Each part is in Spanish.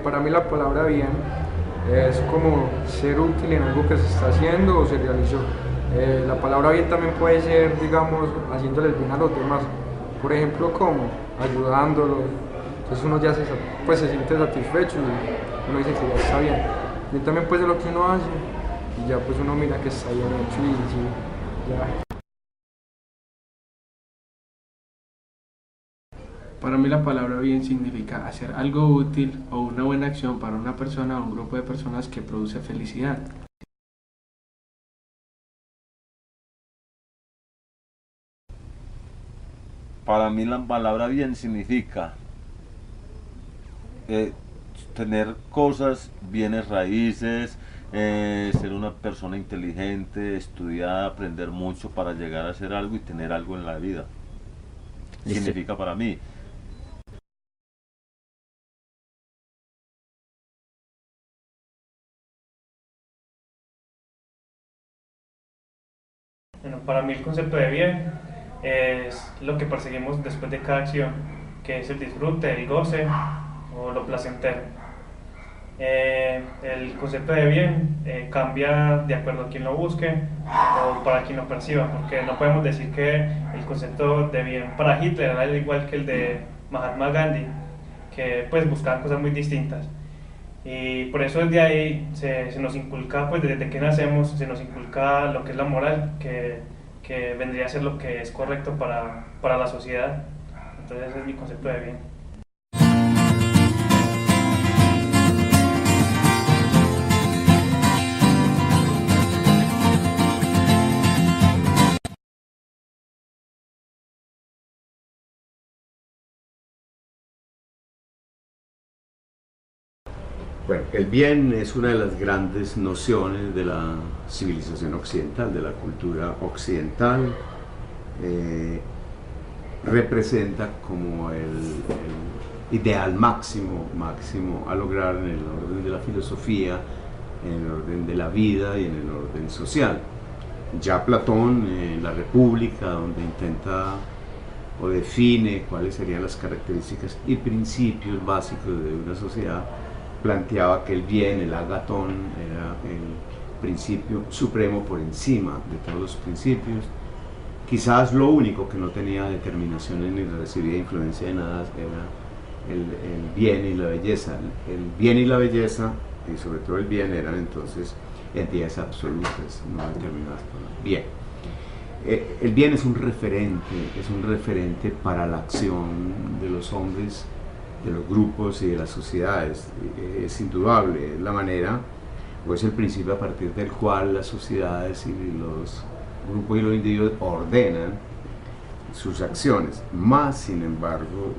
Para mí la palabra bien es como ser útil en algo que se está haciendo o se realizó. La palabra bien también puede ser, digamos, haciéndoles bien a los demás. Por ejemplo, como ayudándolos. Entonces uno ya pues, se siente satisfecho y uno dice que ya está bien. Y también puede ser lo que uno hace y ya pues uno mira que está bien hecho y sí, ya. Para mí la palabra bien significa hacer algo útil o una buena acción para una persona o un grupo de personas que produce felicidad. Para mí la palabra bien significa eh, tener cosas, bienes raíces, ser una persona inteligente, estudiar, aprender mucho para llegar a hacer algo y tener algo en la vida. Listo. Significa para mí. Bueno, para mí el concepto de bien es lo que perseguimos después de cada acción, que es el disfrute, el goce o lo placentero. El concepto de bien cambia de acuerdo a quien lo busque o para quien lo perciba, porque no podemos decir que el concepto de bien para Hitler era igual que el de Mahatma Gandhi, que pues buscaban cosas muy distintas. Y por eso desde ahí se nos inculca, pues desde que nacemos, se nos inculca lo que es la moral, que vendría a ser lo que es correcto para la sociedad. Entonces ese es mi concepto de bien. Bueno, el bien es una de las grandes nociones de la civilización occidental, de la cultura occidental. Eh, Representa como el ideal máximo a lograr en el orden de la filosofía, en el orden de la vida y en el orden social. Ya Platón, en la República, donde intenta o define cuáles serían las características y principios básicos de una sociedad, planteaba que el bien, el agatón, era el principio supremo por encima de todos los principios. Quizás lo único que no tenía determinaciones ni recibía influencia de nada era el bien y la belleza. El bien y la belleza, y sobre todo el bien, eran entonces entidades absolutas, no determinadas por el bien. El bien es un referente para la acción de los hombres, de los grupos y de las sociedades. Es indudable, es la manera o es el principio a partir del cual las sociedades y los grupos y los individuos ordenan sus acciones. Más, sin embargo,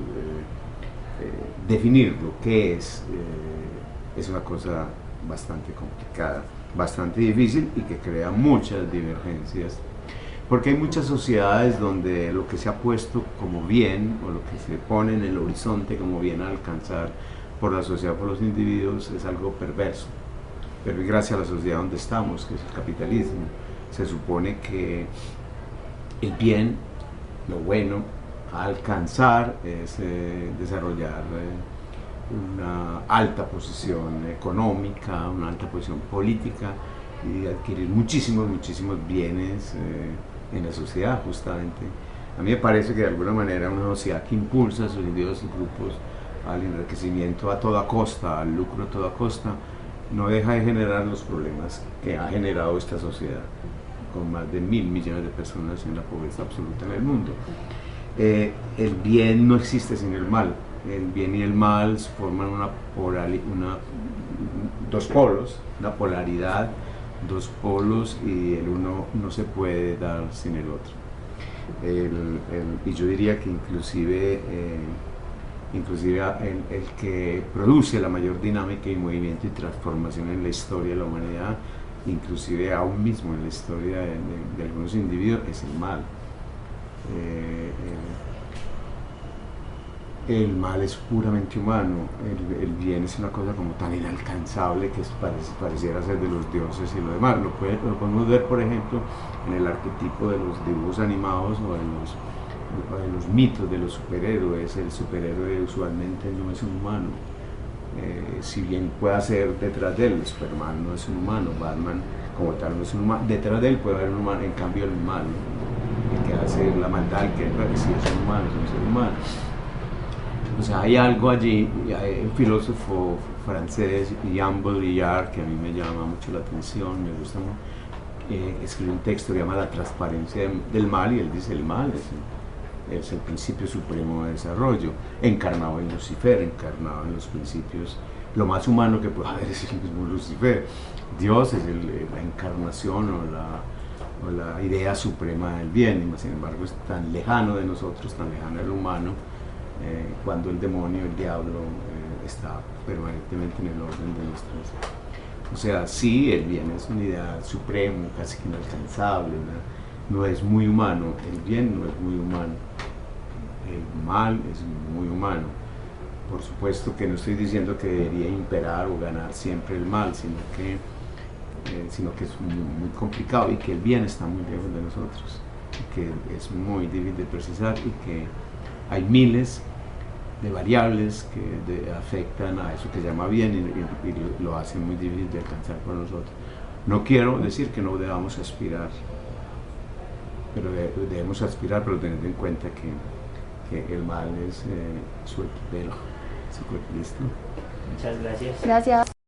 definir lo que es una cosa bastante complicada, bastante difícil y que crea muchas divergencias. Porque hay muchas sociedades donde lo que se ha puesto como bien o lo que se pone en el horizonte como bien a alcanzar por la sociedad, por los individuos, es algo perverso. Pero y gracias a la sociedad donde estamos, que es el capitalismo, se supone que el bien, lo bueno, a alcanzar es desarrollar una alta posición económica, una alta posición política y adquirir muchísimos bienes en la sociedad, justamente. A mí me parece que de alguna manera una sociedad que impulsa a sus individuos y grupos al enriquecimiento a toda costa, al lucro a toda costa, no deja de generar los problemas que ha generado esta sociedad, con más de 1.000 millones de personas en la pobreza absoluta en el mundo. El bien no existe sin el mal. El bien y el mal forman dos polos, una polaridad, dos polos, y el uno no se puede dar sin el otro. Y yo diría que inclusive el que produce la mayor dinámica y movimiento y transformación en la historia de la humanidad, inclusive aún mismo en la historia de algunos individuos, es el mal. El mal es puramente humano, el bien es una cosa como tan inalcanzable que pareciera ser de los dioses y lo demás. Lo podemos ver, por ejemplo, en el arquetipo de los dibujos animados o de los mitos de los superhéroes. El superhéroe usualmente no es un humano, si bien pueda ser detrás de él, Superman no es un humano, Batman como tal no es un humano, detrás de él puede haber un humano, en cambio el mal, el que hace la maldad, el que sí es un humano, es un ser humano. O sea, hay algo allí, hay un filósofo francés, Jean Baudrillard, que a mí me llama mucho la atención, me gusta mucho, escribe un texto que llama La transparencia del mal, y él dice el mal es el principio supremo de desarrollo, encarnado en Lucifer, encarnado en los principios, lo más humano que puede haber es el mismo Lucifer. Dios es la encarnación o la idea suprema del bien, y sin embargo es tan lejano de nosotros, tan lejano del humano, cuando el demonio, el diablo, está permanentemente en el orden de nuestras. O sea, sí, el bien es una idea suprema, casi que inalcanzable, no es muy humano, el bien no es muy humano, el mal es muy humano. Por supuesto que no estoy diciendo que debería imperar o ganar siempre el mal, sino que es muy complicado, y que el bien está muy lejos de nosotros, y que es muy difícil de precisar, y que hay miles de variables que afectan a eso que se llama bien, y lo hacen muy difícil de alcanzar por nosotros. No quiero decir que no debamos aspirar, pero debemos aspirar, pero teniendo en cuenta que el mal es su epidemio. ¿Listo? Muchas gracias. Gracias.